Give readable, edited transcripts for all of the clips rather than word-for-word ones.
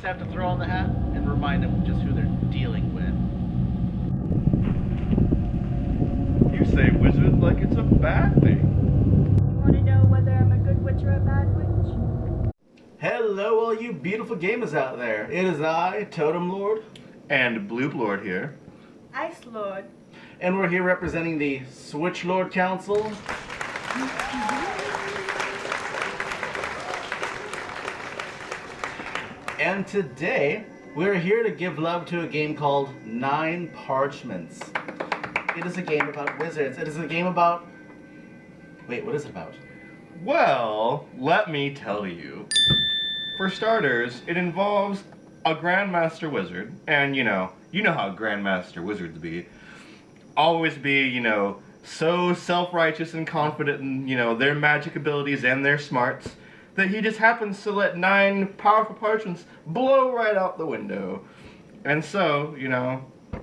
just have to throw on the hat and remind them just who they're dealing with. You say wizard like it's a bad thing. You want to know whether I'm a good witch or a bad witch? Hello, all you beautiful gamers out there. It is I, Totem Lord. And Bloop Lord here. Ice Lord. And we're here representing the Switch Lord Council. And today, we're here to give love to a game called 9 Parchments. It is a game about wizards. It is a game about... Wait, what is it about? Well, let me tell you. For starters, it involves a Grandmaster Wizard, and you know how Grandmaster Wizards be. Always be, so self-righteous and confident in, their magic abilities and their smarts, that he just happens to let 9 powerful parchments blow right out the window. And so,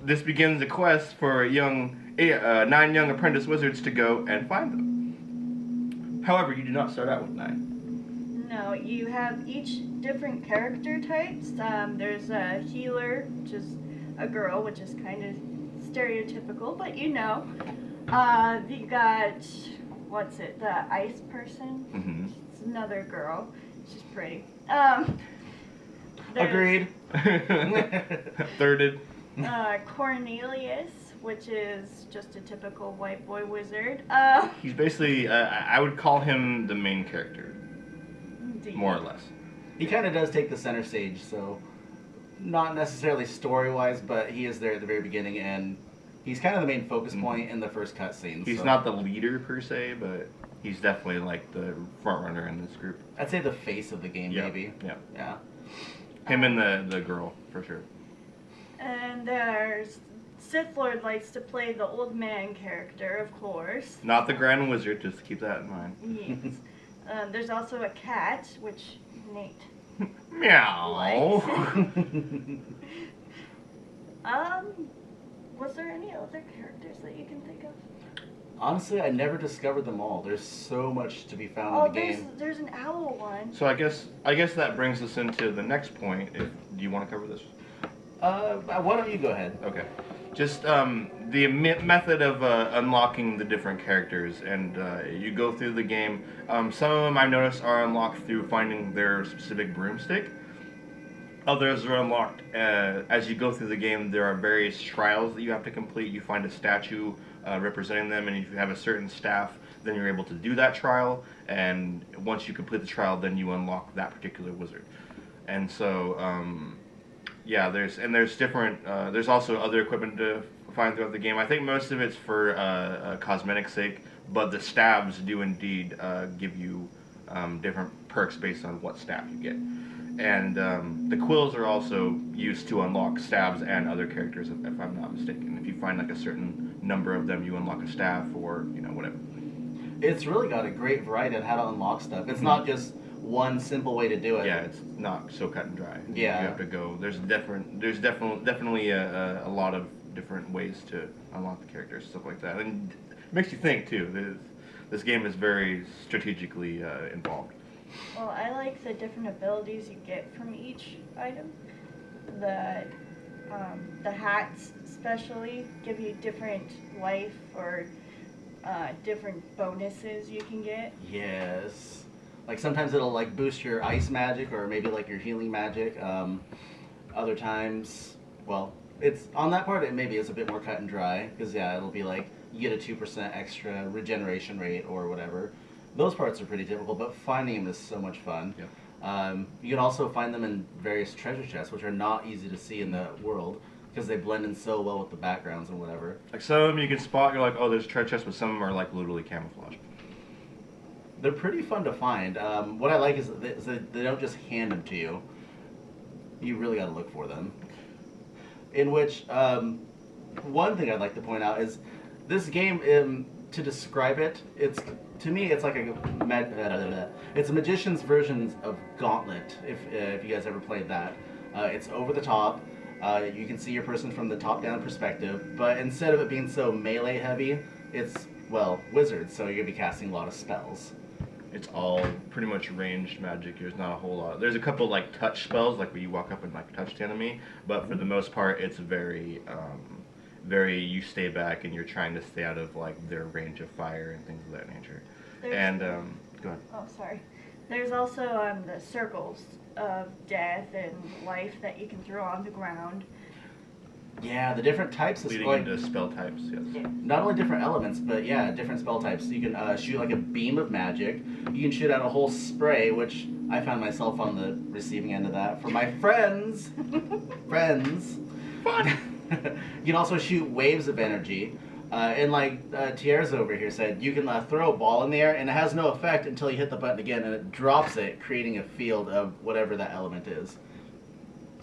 this begins a quest for 9 young apprentice wizards to go and find them. However, you do not start out with 9. No, you have each different character types. There's a healer, which is a girl, which is kind of stereotypical, but you got, the ice person? Mm-hmm. It's another girl. She's pretty. Agreed. Thirded. Cornelius, which is just a typical white boy wizard. He's basically, I would call him the main character. Indeed. More or less. He kind of does take the center stage, so not necessarily story-wise, but he is there at the very beginning, and he's kind of the main focus point in the first cutscene. He's not the leader per se, but he's definitely like the front runner in this group. I'd say the face of the game, maybe. Yeah. Him and the girl, for sure. And there's Sith Lord likes to play the old man character, of course. Not the Grand Wizard, just to keep that in mind. Yes. There's also a cat, which Nate Meow. likes. Was there any other characters that you can think of? Honestly, I never discovered them all. There's so much to be found in the game. There's an owl one. So I guess that brings us into the next point. Do you want to cover this? Why don't you go ahead? Okay. Just the method of unlocking the different characters, and you go through the game. Some of them I've noticed are unlocked through finding their specific broomstick. Others are unlocked as you go through the game. There are various trials that you have to complete. You find a statue representing them, and if you have a certain staff, then you're able to do that trial. And once you complete the trial, then you unlock that particular wizard. And so, there's different. There's also other equipment to find throughout the game. I think most of it's for cosmetic sake, but the stabs do indeed give you different perks based on what staff you get. And the quills are also used to unlock stabs and other characters, if I'm not mistaken. If you find like a certain number of them, you unlock a staff or whatever. It's really got a great variety on how to unlock stuff. It's not just one simple way to do it. Yeah, it's not so cut and dry. Yeah. You have to go. There's definitely a lot of different ways to unlock the characters, stuff like that, and it makes you think too. This game is very strategically involved. Well, I like the different abilities you get from each item. The hats especially give you different life or different bonuses you can get. Yes. Like sometimes it'll like boost your ice magic or maybe like your healing magic. Other times, well, it's on that part it maybe is a bit more cut and dry because it'll be like you get a 2% extra regeneration rate or whatever. Those parts are pretty typical, but finding them is so much fun. Yeah. You can also find them in various treasure chests, which are not easy to see in the world because they blend in so well with the backgrounds and whatever. Like some of them you can spot, you're like, oh, there's a treasure chest, but some of them are like literally camouflage. They're pretty fun to find. What I like is that they don't just hand them to you. You really got to look for them. In which, one thing I'd like to point out is this game, to describe it, to me it's like it's a magician's version of Gauntlet, if you guys ever played that. It's over the top. You can see your person from the top-down perspective, but instead of it being so melee heavy, it's, well, wizards, so you're going to be casting a lot of spells. It's all pretty much ranged magic. There's not a whole lot. There's a couple like touch spells, like where you walk up and like touch the enemy, but for the most part, it's very, very you stay back and you're trying to stay out of like their range of fire and things of that nature. There's, And go ahead. oh, sorry. There's also the circles of death and life that you can throw on the ground. Yeah, the different types of Leading like, into spell types, yes. Yeah. not only different elements, but yeah, different spell types. You can shoot like a beam of magic. You can shoot out a whole spray, which I found myself on the receiving end of that for my friends. Friends. Fun. You can also shoot waves of energy. And like Tier's over here said, you can throw a ball in the air, and it has no effect until you hit the button again, and it drops it, creating a field of whatever that element is.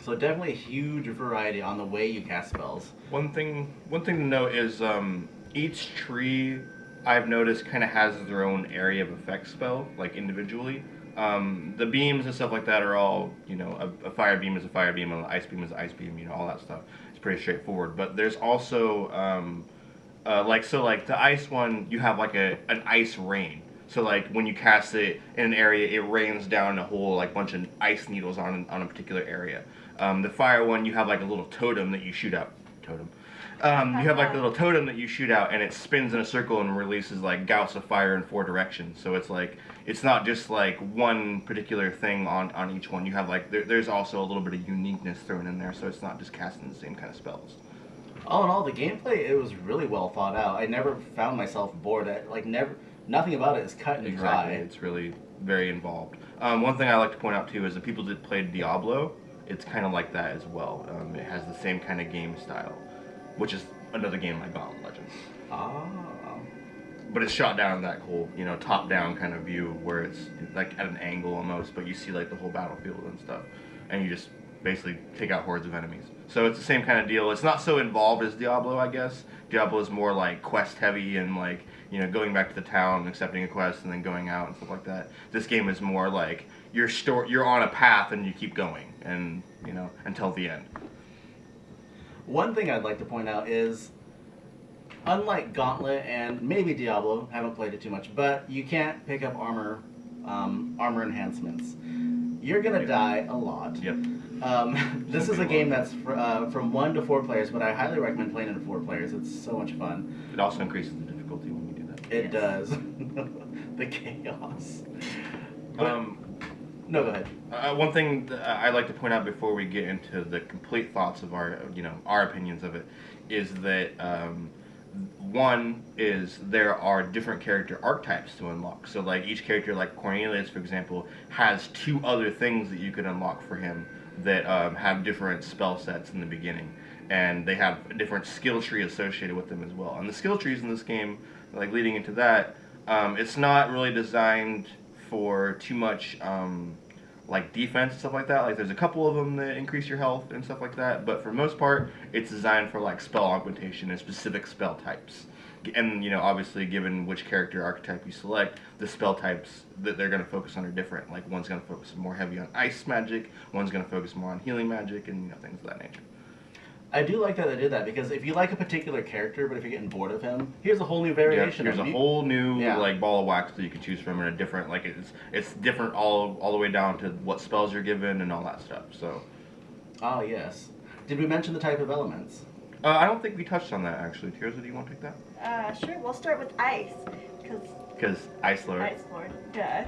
So definitely a huge variety on the way you cast spells. One thing to note is each tree I've noticed kind of has their own area of effect spell, like individually. The beams and stuff like that are all, you know, a fire beam is a fire beam, an ice beam is an ice beam, you know, all that stuff. It's pretty straightforward. But there's also like the ice one, you have like an ice rain. So like when you cast it in an area, it rains down a whole like bunch of ice needles on a particular area. The fire one, you have like a little totem that you shoot out. Totem. You have like a little totem that you shoot out, and it spins in a circle and releases like gouts of fire in 4 directions. So it's like it's not just like one particular thing on each one. You have like there's also a little bit of uniqueness thrown in there, so it's not just casting the same kind of spells. All in all, the gameplay, it was really well thought out. I never found myself bored. Nothing about it is cut and dry. Exactly, it's really very involved. One thing I like to point out too is the people that played Diablo, it's kind of like that as well. It has the same kind of game style, which is another game like Gauntlet Legends. Ah. But it's shot down in that whole, you know, top-down kind of view where it's like at an angle almost, but you see like the whole battlefield and stuff, and you just basically take out hordes of enemies. So it's the same kind of deal. It's not so involved as Diablo, I guess. Diablo is more like quest heavy and like, you know, going back to the town, accepting a quest, and then going out and stuff like that. This game is more like you're on a path and you keep going, and you know, until the end. One thing I'd like to point out is, unlike Gauntlet and maybe Diablo, haven't played it too much, but you can't pick up armor enhancements. You're gonna die a lot. Yep. This is a game that's from 1 to 4 players, but I highly recommend playing it to 4 players. It's so much fun. It also increases the difficulty when you do that. It does. The chaos. But, no, go ahead. One thing that I'd like to point out before we get into the complete thoughts of our opinions of it is that one is there are different character archetypes to unlock. So like each character, like Cornelius, for example, has 2 other things that you can unlock for him that have different spell sets in the beginning, and they have a different skill tree associated with them as well. And the skill trees in this game, like leading into that, it's not really designed for too much like defense and stuff like that. Like there's a couple of them that increase your health and stuff like that, but for the most part, it's designed for like spell augmentation and specific spell types. And you know, obviously, given which character archetype you select, the spell types that they're going to focus on are different. Like one's going to focus more heavy on ice magic, one's going to focus more on healing magic, and you know, things of that nature. I do like that they did that, because if you like a particular character, but if you're getting bored of him, here's a whole new variation. Yeah, here's a whole new Yeah. like ball of wax that you can choose from, and a different like it's different all the way down to what spells you're given and all that stuff. So. Ah, yes. Did we mention the type of elements? I don't think we touched on that actually. Tirza, do you want to take that? Sure, we'll start with ice, Because Ice Lord. Ice Lord, duh.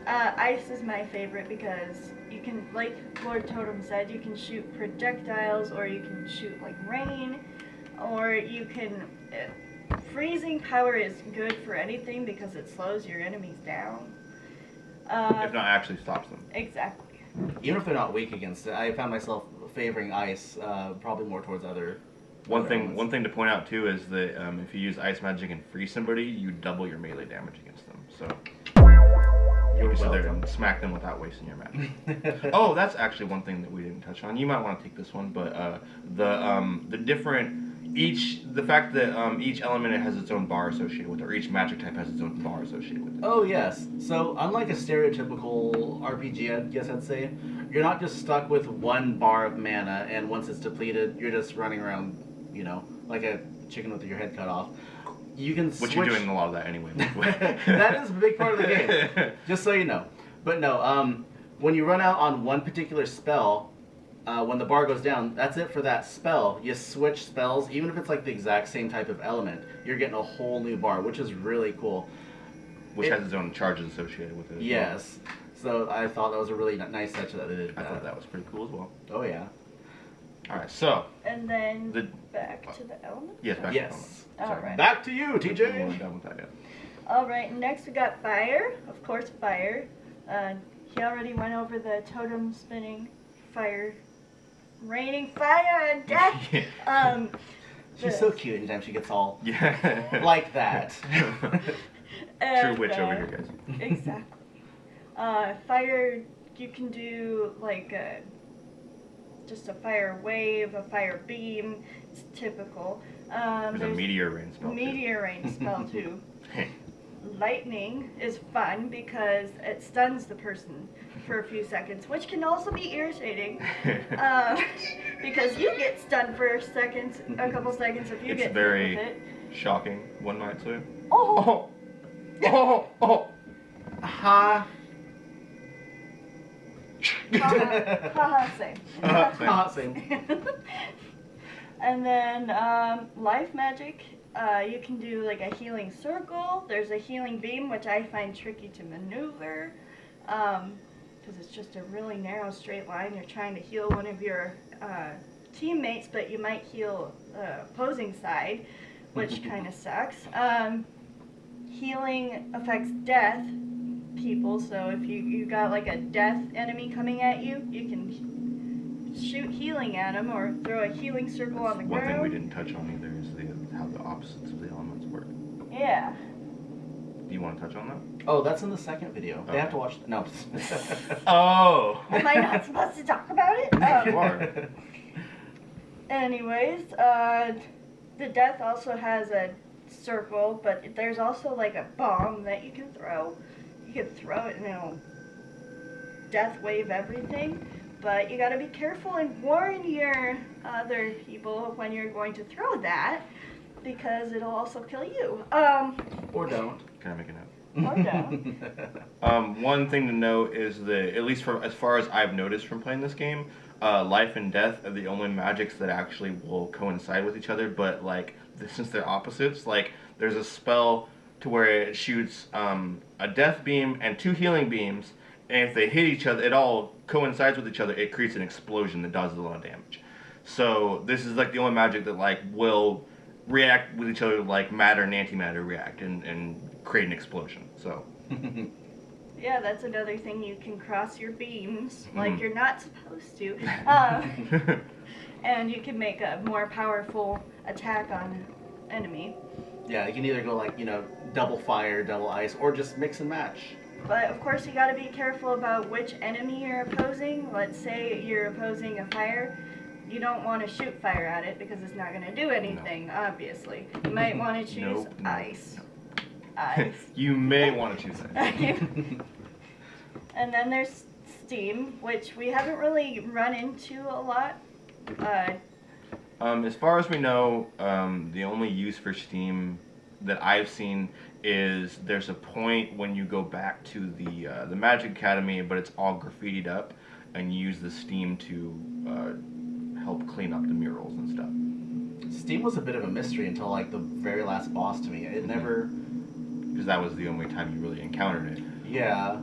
Ice is my favorite because you can, like Lord Totem said, you can shoot projectiles, or you can shoot like rain, or you can... freezing power is good for anything because it slows your enemies down. If not, actually stops them. Exactly. Even if they're not weak against it, I found myself favoring ice, probably more towards other... One thing to point out too is that if you use ice magic and freeze somebody, you double your melee damage against them. So you can sit there and smack them without wasting your magic. Oh, that's actually one thing that we didn't touch on. You might want to take this one, but the fact that each element has its own bar associated with it, or each magic type has its own bar associated with it. Oh, yes. So, unlike a stereotypical RPG, I guess I'd say, you're not just stuck with 1 bar of mana, and once it's depleted, you're just running around, you know, like a chicken with your head cut off. you can Which switch. you're doing a lot of that anyway. by the way. That is a big part of the game, just so you know. But no, when you run out on one particular spell, when the bar goes down, that's it for that spell. You switch spells, even if it's like the exact same type of element, you're getting a whole new bar, which is really cool. Which has its own charges associated with it. Yes. So I thought that was a really nice touch that they did. I thought that was pretty cool as well. Oh yeah. Alright, so. And then back to the elements? Yes, back Yes. to the elements. Alright. Back to you, We're TJ. done with that yet. Alright, next we got fire. Of course, fire. He already went over the totem spinning fire. Raining fire and death. She's so cute anytime she gets all Yeah. like that. True witch over here, guys. Exactly. Fire, you can do like just a fire wave, a fire beam. It's typical. There's a meteor rain spell. Meteor rain spell too. Lightning is fun because it stuns the person for a few seconds, which can also be irritating because you get stunned for a couple seconds if you It's get very hit with it. shocking, one might say. Oh! Ha. Haha, same. Ha, same. And then life magic, you can do like a healing circle. There's a healing beam, which I find tricky to maneuver because it's just a really narrow straight line. You're trying to heal one of your teammates, but you might heal opposing side, which kind of sucks. Healing affects death people, so if you got like a death enemy coming at you, you can shoot healing at them or throw a healing circle on the One ground. thing we didn't touch on either is how the opposites of the elements work. Yeah. Do you want to touch on that? Oh, that's in the second video. They have to Okay. watch. No. Oh! Am I not supposed to talk about it? You are. Anyways, the death also has a circle, but there's also like a bomb that you can throw. You can throw it and it'll death wave everything, but you gotta be careful and warn your other people when you're going to throw that, because it'll also kill you. Or don't. Can I make a note? Or don't. One thing to note is that, at least from as far as I've noticed from playing this game, life and death are the only magics that actually will coincide with each other, but like, since they're opposites, like, there's a spell to where it shoots a death beam and 2 healing beams, and if they hit each other, it all coincides with each other, it creates an explosion that does a lot of damage. So this is like the only magic that like will react with each other like matter and antimatter react and create an explosion. So Yeah, that's another thing. You can cross your beams like you're not supposed to. And you can make a more powerful attack on enemy. Yeah, you can either go like, double fire, double ice, or just mix and match. But of course you gotta be careful about which enemy you're opposing. Let's say you're opposing a fire. You don't want to shoot fire at it because it's not gonna do anything, obviously. You might want to choose ice. Ice. you may want to choose that. And then there's steam, which we haven't really run into a lot. As far as we know, the only use for steam that I've seen is there's a point when you go back to the Magic Academy, but it's all graffitied up, and you use the steam to help clean up the murals and stuff. Steam was a bit of a mystery until like the very last boss to me. It never... Because that was the only time you really encountered it. Yeah,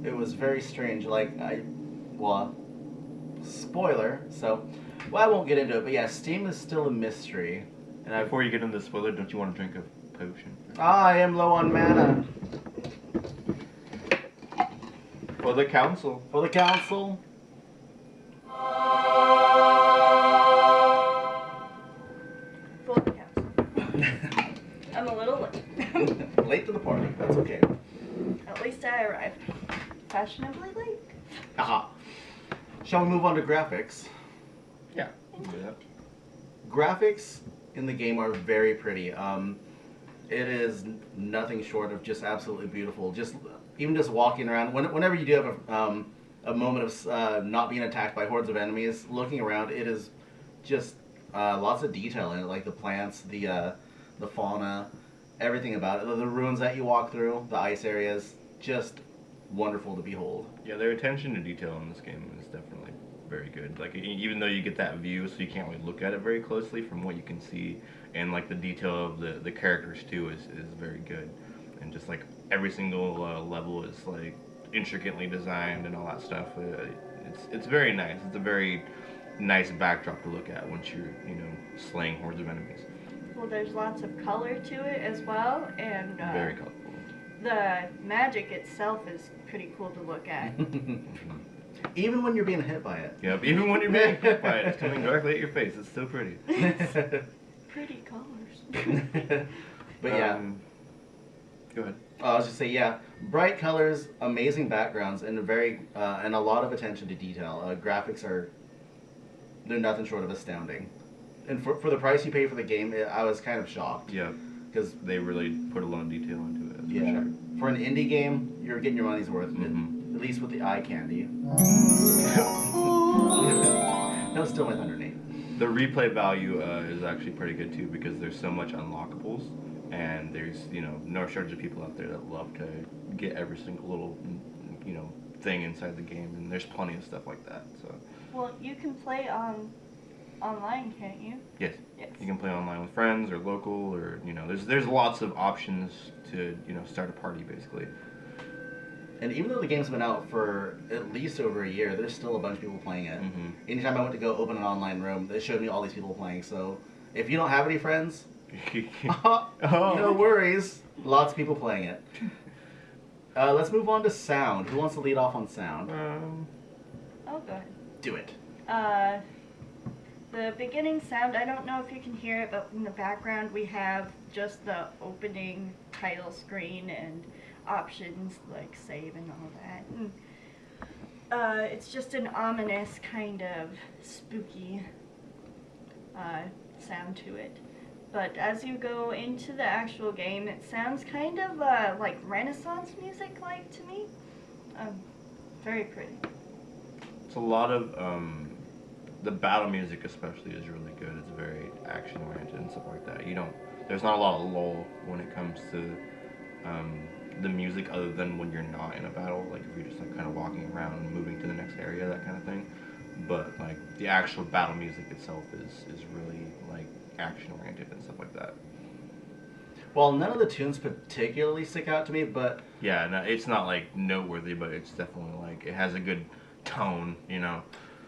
it was very strange. Like, spoiler, so... Well, I won't get into it, but yeah, Steam is still a mystery. And Before you get into the spoiler, don't you want to drink a potion? I am low on mana. For the council. For the council. For the council. I'm a little late. Late to the party, that's okay. At least I arrived. Fashionably late. Aha. Shall we move on to graphics? Yeah. we can do that. Graphics in the game are very pretty. It is nothing short of just absolutely beautiful. Even just walking around, whenever you do have a moment of not being attacked by hordes of enemies, looking around, it is just lots of detail in it, like the plants, the fauna. everything about it. The ruins that you walk through, the ice areas, just wonderful to behold. Yeah, their attention to detail in this game is definitely very good. Like even though you get that view, so you can't really look at it very closely, from what you can see, and like the detail of the characters too is very good, and just like every single level is like intricately designed and all that stuff. It's very nice. It's a very nice backdrop to look at once you're slaying hordes of enemies. Well, there's lots of color to it as well, and Very colorful. the magic itself is pretty cool to look at. Even when you're being hit by it. Yep, even when you're being hit by it, it's coming directly at your face. It's still pretty. Pretty colors. But yeah. Go ahead. I was just say bright colors, amazing backgrounds, and and a lot of attention to detail. Graphics they're nothing short of astounding. And for the price you pay for the game, I was kind of shocked. Yeah, because they really put a lot of detail into it. Yeah, for sure. For an indie game, you're getting your money's worth. Mm-hmm. At least with the eye candy. That was still my Thunder Nate. The replay value is actually pretty good too, because there's so much unlockables, and there's no shortage of people out there that love to get every single little thing inside the game, and there's plenty of stuff like that. So. Well, you can play online, can't you? Yes. Yes. You can play online with friends or local, or there's lots of options to start a party basically. And even though the game's been out for at least over a year, there's still a bunch of people playing it. Mm-hmm. Anytime I went to go open an online room, they showed me all these people playing. So if you don't have any friends, no worries. Lots of people playing it. Let's move on to sound. Who wants to lead off on sound? Oh, go ahead. Do it. The beginning sound, I don't know if you can hear it, but in the background we have just the opening title screen and options like save and all that. And, it's just an ominous kind of spooky sound to it. But as you go into the actual game, it sounds kind of like Renaissance music-like to me. Very pretty. It's a lot of the battle music especially is really good. It's very action oriented and stuff like that. There's not a lot of lull when it comes to the music, other than when you're not in a battle, like if you're just like kind of walking around and moving to the next area, that kind of thing. But like the actual battle music itself is really like action oriented and stuff like that. Well, none of the tunes particularly stick out to me, but yeah, no, it's not like noteworthy, but it's definitely like it has a good tone,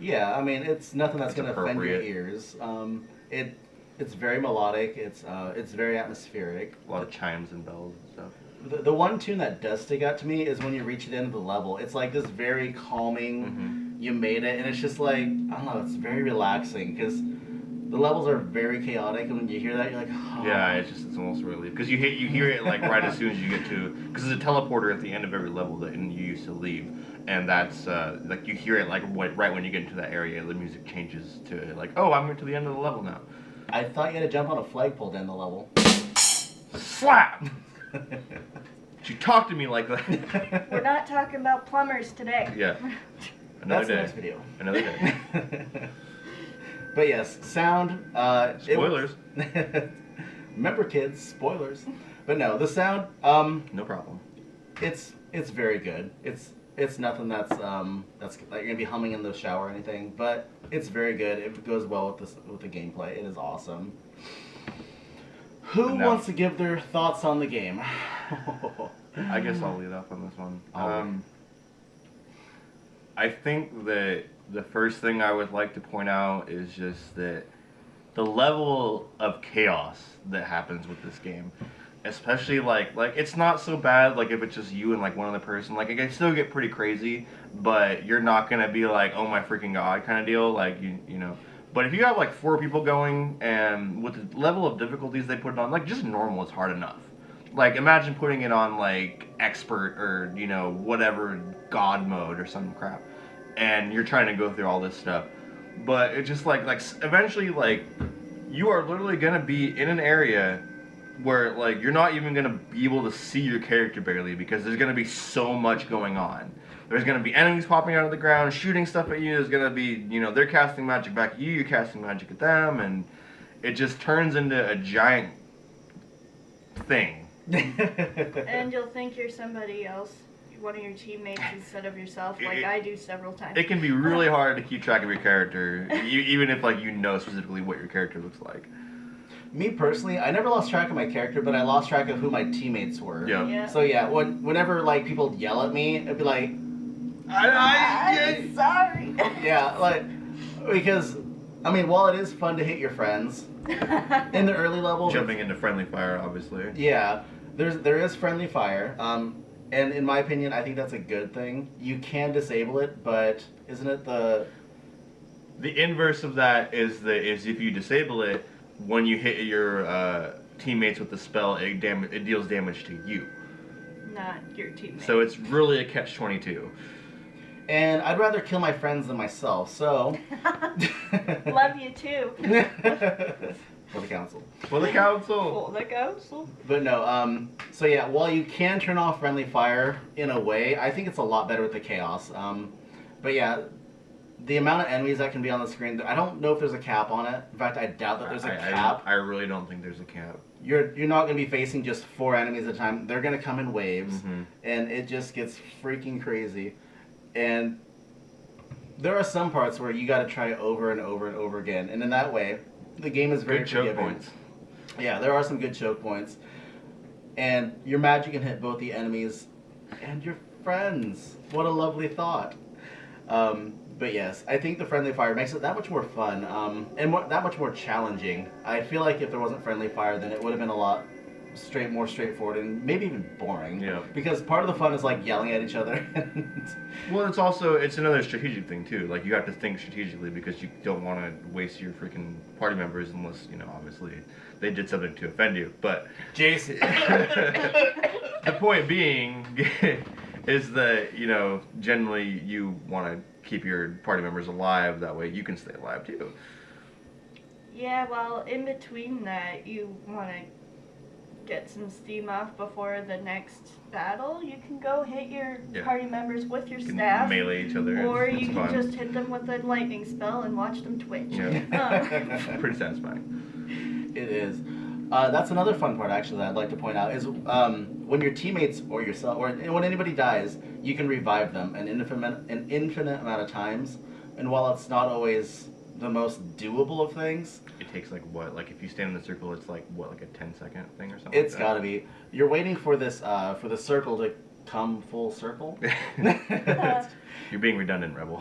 Yeah, I mean, it's nothing that's going to offend your appropriate. ears. It's very melodic. It's very atmospheric. A lot of chimes and bells and stuff. The one tune that does stick out to me is when you reach the end of the level. It's like this very calming, you made it, and it's just like, I don't know, it's very relaxing, because the levels are very chaotic, and when you hear that, you're like, oh. Yeah, it's almost relief, because you hear it like right as soon as you get to, because there's a teleporter at the end of every level that you used to leave, and that's like you hear it like right when you get into that area, the music changes to like, oh, I'm to the end of the level now. I thought you had to jump on a flagpole to end the level. Slap! You talk to me like that. We're not talking about plumbers today. Yeah. That's Another day. the next video. Another day. But yes, sound. Spoilers. Remember, kids, spoilers. But no, the sound. No problem. It's very good. It's nothing that's like you're gonna be humming in the shower or anything. But it's very good. It goes well with the gameplay. It is awesome. Who wants to give their thoughts on the game? I guess I'll lead off on this one. I think that the first thing I would like to point out is just that the level of chaos that happens with this game, especially like it's not so bad like if it's just you and like one other person, like it can still get pretty crazy, but you're not gonna be like, oh my freaking god kind of deal, like you know. But if you have like 4 people going, and with the level of difficulties they put it on, like just normal is hard enough. Like imagine putting it on like expert or whatever god mode or some crap, and you're trying to go through all this stuff. But it's just like eventually like you are literally gonna be in an area where like you're not even gonna be able to see your character barely, because there's gonna be so much going on. There's gonna be enemies popping out of the ground, shooting stuff at you. There's gonna be, they're casting magic back at you, you're casting magic at them, and it just turns into a giant thing. And you'll think you're somebody else, one of your teammates instead of yourself, like I do several times. It can be really hard to keep track of your character, even if like you know specifically what your character looks like. Me personally, I never lost track of my character, but I lost track of who my teammates were. Yeah. So yeah, whenever like people yell at me, it'd be like, I'm sorry. yeah, like because I mean, while it is fun to hit your friends in the early levels, Jumping into friendly fire, obviously. yeah, there is friendly fire. And in my opinion, I think that's a good thing. You can disable it, but isn't it the inverse of that is if you disable it, when you hit your teammates with the spell, it deals damage to you. Not your teammate. So it's really a catch-22. And I'd rather kill my friends than myself, so Love you too. For the council. For the council. For the council. But no, so yeah, while you can turn off friendly fire in a way, I think it's a lot better with the chaos. But yeah, the amount of enemies that can be on the screen, I don't know if there's a cap on it. In fact, I doubt that there's a cap. I really don't think there's a cap. You're not going to be facing just 4 enemies at a time. They're going to come in waves, and it just gets freaking crazy. And there are some parts where you got to try over and over and over again, and in that way, the game is very good choke forgiving. points. Yeah, there are some good choke points, and your magic can hit both the enemies and your friends. What a lovely thought. But yes, I think the friendly fire makes it that much more fun, and that much more challenging. I feel like if there wasn't friendly fire, then it would have been a lot more straightforward and maybe even boring. Yeah. Because part of the fun is like yelling at each other. Well, it's another strategic thing too. Like you have to think strategically because you don't want to waste your freaking party members unless obviously they did something to offend you. But Jason. the point being is that generally you want to keep your party members alive. That way you can stay alive too. Yeah, well, in between that, you want to get some steam off before the next battle. You can go hit your party members with your staff. Melee each other. Or it's you can fun. just hit them with a lightning spell and watch them twitch. Yeah. Pretty satisfying. It is. That's another fun part, actually, that I'd like to point out, is when your teammates or yourself, or when anybody dies, you can revive them an infinite amount of times. And while it's not always the most doable of things, it takes like what? Like if you stand in the circle, it's like what? Like a 10-second thing or something? It's got to be. You're waiting for this, for the circle to come full circle. You're being redundant, Rebel.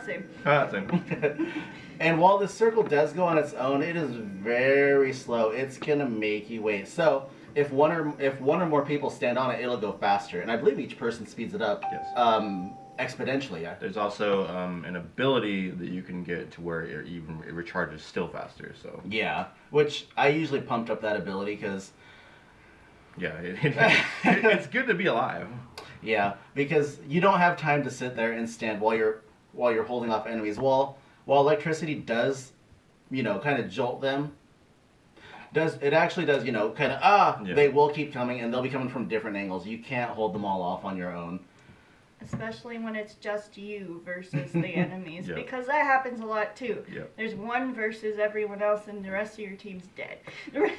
Same. Same. And while the circle does go on its own, it is very slow. It's gonna make you wait. So if one or more people stand on it, it'll go faster. And I believe each person speeds it up. Yes. Exponentially. Yeah. There's also an ability that you can get to where it recharges still faster. So yeah, which I usually pumped up that ability because. Yeah, it's good to be alive. Yeah, because you don't have time to sit there and stand while you're holding off enemies. While electricity does, kind of jolt them. It actually does, kind of they will keep coming and they'll be coming from different angles. You can't hold them all off on your own. Especially when it's just you versus the enemies, Yep. because that happens a lot too. Yep. There's one versus everyone else, and the rest of your team's dead.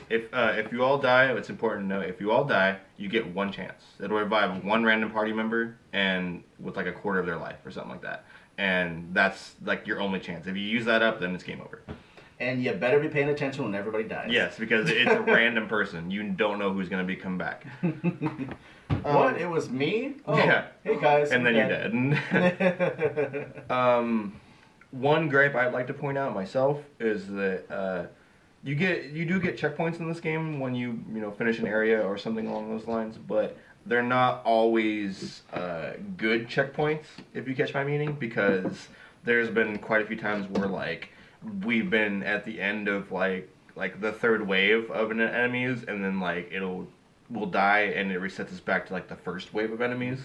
If you all die, it's important to know, if you all die, you get one chance. It'll revive one random party member and with like a quarter of their life or something like that. And that's like your only chance. If you use that up, then it's game over. And you better be paying attention when everybody dies. Yes, because it's a random person. You don't know who's going to come back. What? It was me? Oh, yeah. Hey guys. And then you're dead. One gripe I'd like to point out myself is that you do get checkpoints in this game when you finish an area or something along those lines, but they're not always good checkpoints, if you catch my meaning, because there's been quite a few times where like we've been at the end of like the third wave of enemies, and then like we'll die and it resets us back to like the first wave of enemies.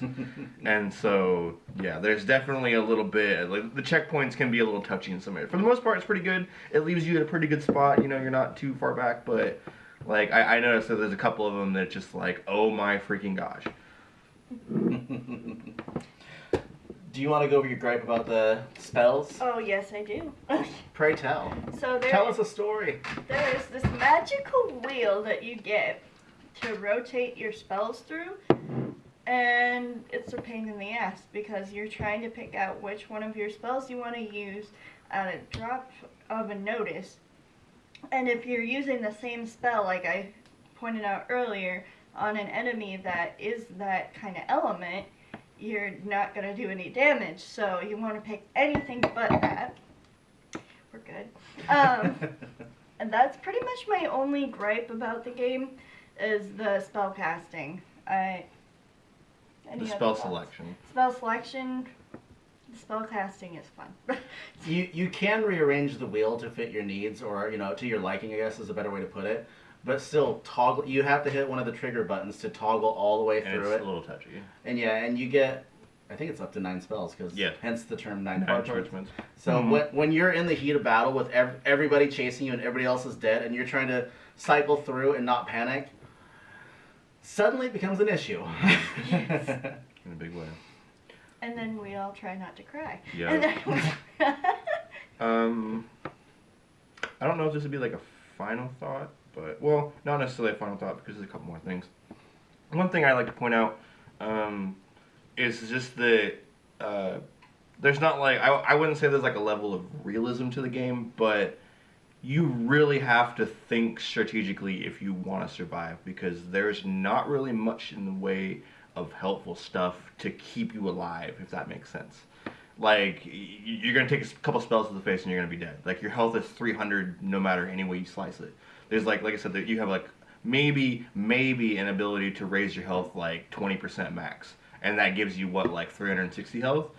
And so yeah, there's definitely a little bit like the checkpoints can be a little touchy in some areas. For the most part, it's pretty good. It leaves you at a pretty good spot. You're not too far back, but like I noticed that there's a couple of them that just like, oh my freaking gosh. Do you want to go over your gripe about the spells? Oh yes, I do. Pray tell. So Tell us a story. there is this magical wheel that you get, to rotate your spells through, and it's a pain in the ass because you're trying to pick out which one of your spells you want to use at a drop of a notice. And if you're using the same spell, like I pointed out earlier, on an enemy that is that kind of element, you're not going to do any damage. So you want to pick anything but that. We're good. And that's pretty much my only gripe about the game is the spell casting. The spell selection. Spell selection. Spell casting is fun. You can rearrange the wheel to fit your needs, or to your liking, I guess is a better way to put it. But still, toggle. You have to hit one of the trigger buttons to toggle all the way through it. It's a little touchy. And and you get, I think it's up to 9 spells, because hence the term 9 parchments. So when you're in the heat of battle with everybody chasing you and everybody else is dead, and you're trying to cycle through and not panic, suddenly it becomes an issue. Yes. In a big way. And then we all try not to cry. Yeah. I don't know if this would be like a final thought, but, well, not necessarily a final thought because there's a couple more things. One thing I like to point out is just that there's not like, I wouldn't say there's like a level of realism to the game, but you really have to think strategically if you want to survive, because there's not really much in the way of helpful stuff to keep you alive, if that makes sense. Like, you're going to take a couple spells to the face and you're going to be dead. Like, your health is 300 no matter any way you slice it. There's like I said, you have like maybe an ability to raise your health like 20% max. And that gives you what, like 360 health?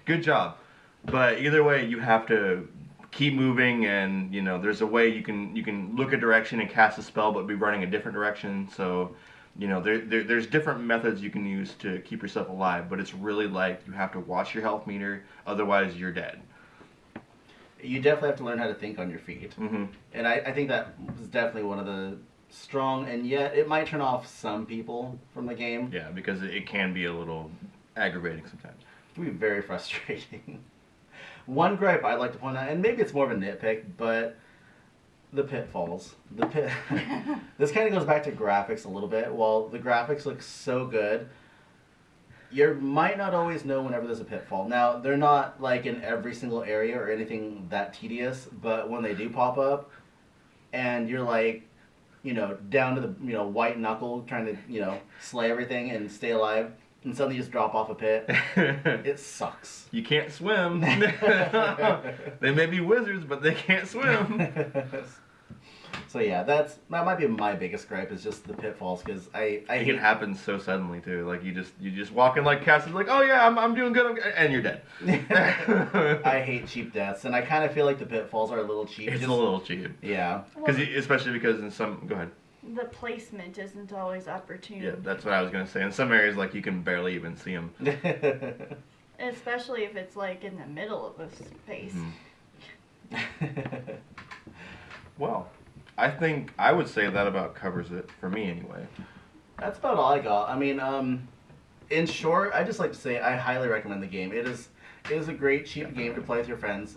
Good job. But either way, you have to keep moving, and there's a way you can look a direction and cast a spell but be running a different direction. So there's different methods you can use to keep yourself alive, but it's really like you have to watch your health meter, otherwise you're dead. You definitely have to learn how to think on your feet. Mm-hmm. And I think that was definitely one of the strong, and yet it might turn off some people from the game. Yeah, because it can be a little aggravating sometimes. It can be very frustrating. One gripe I'd like to point out, and maybe it's more of a nitpick, but the pitfalls. This kind of goes back to graphics a little bit. While the graphics look so good, you might not always know whenever there's a pitfall. Now, they're not like in every single area or anything that tedious, but when they do pop up, and you're like, down to the white knuckle trying to slay everything and stay alive, and suddenly you just drop off a pit, it sucks. You can't swim. They may be wizards, but they can't swim. So yeah, that might be my biggest gripe, is just the pitfalls, because I hate it happens so suddenly too. Like you just walk in like Cass is like, oh yeah, I'm doing good, and you're dead. I hate cheap deaths, and I kind of feel like the pitfalls are a little cheap. It's a little cheap. Yeah. Especially because in some, go ahead. The placement isn't always opportune. Yeah, that's what I was gonna say. In some areas, like you can barely even see them. Especially if it's like in the middle of a space. Mm-hmm. Well, I think I would say that about covers it for me anyway. That's about all I got. I mean, in short, I just like to say I highly recommend the game. It is a great cheap game to play with your friends.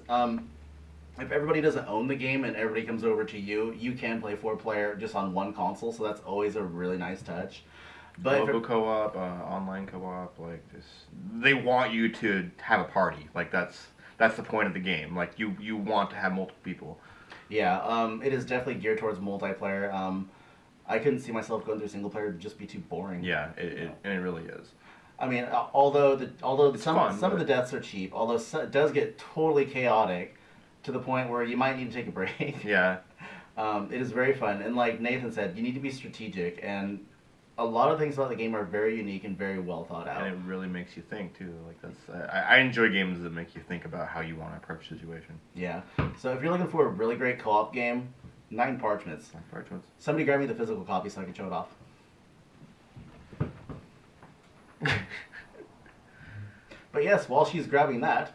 If everybody doesn't own the game and everybody comes over to you, you can play 4-player just on one console, so that's always a really nice touch. But local co-op, online co-op, like this, they want you to have a party. Like that's the point of the game. Like you want to have multiple people. Yeah, it is definitely geared towards multiplayer. I couldn't see myself going through single player; it'd just be too boring. Yeah, and it really is. I mean, although some of the deaths are cheap, although it does get totally chaotic to the point where you might need to take a break. Yeah. It is very fun, and like Nathan said, you need to be strategic, and a lot of things about the game are very unique and very well thought out. And it really makes you think too. Like I enjoy games that make you think about how you want to approach a situation. Yeah. So if you're looking for a really great co-op game, 9 Parchments. 9 Parchments. Somebody grab me the physical copy so I can show it off. But yes, while she's grabbing that,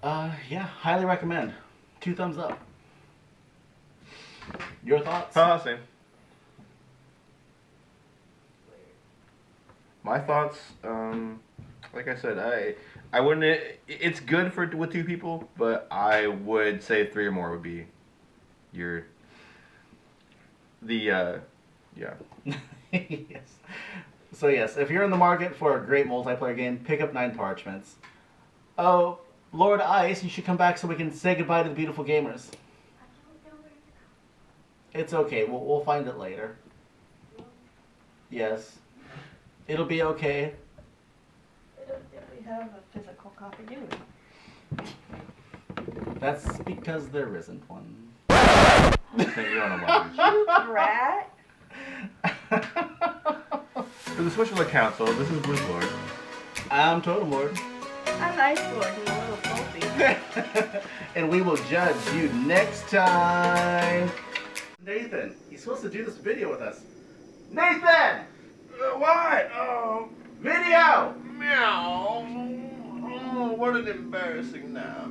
yeah, highly recommend. 2 thumbs up. Your thoughts? Same. My thoughts, like I said, I wouldn't. It's good with 2 people, but I would say 3 or more would be your yeah. Yes. So yes, if you're in the market for a great multiplayer game, pick up 9 Parchments. Oh, Lord Ice, you should come back so we can say goodbye to the beautiful gamers. It's okay. We'll find it later. Yes. It'll be okay. If we have a physical copy, do we? That's because there isn't one. Think you're on a lunch. Rat. For the Switchler Council, this is Bruce Lord. I'm Totem Lord. I'm Ice Lord and a little salty. And we will judge you next time. Nathan, he's supposed to do this video with us. Nathan! What? Oh, Video! meow. Oh, what an embarrassing nap.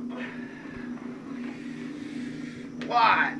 What?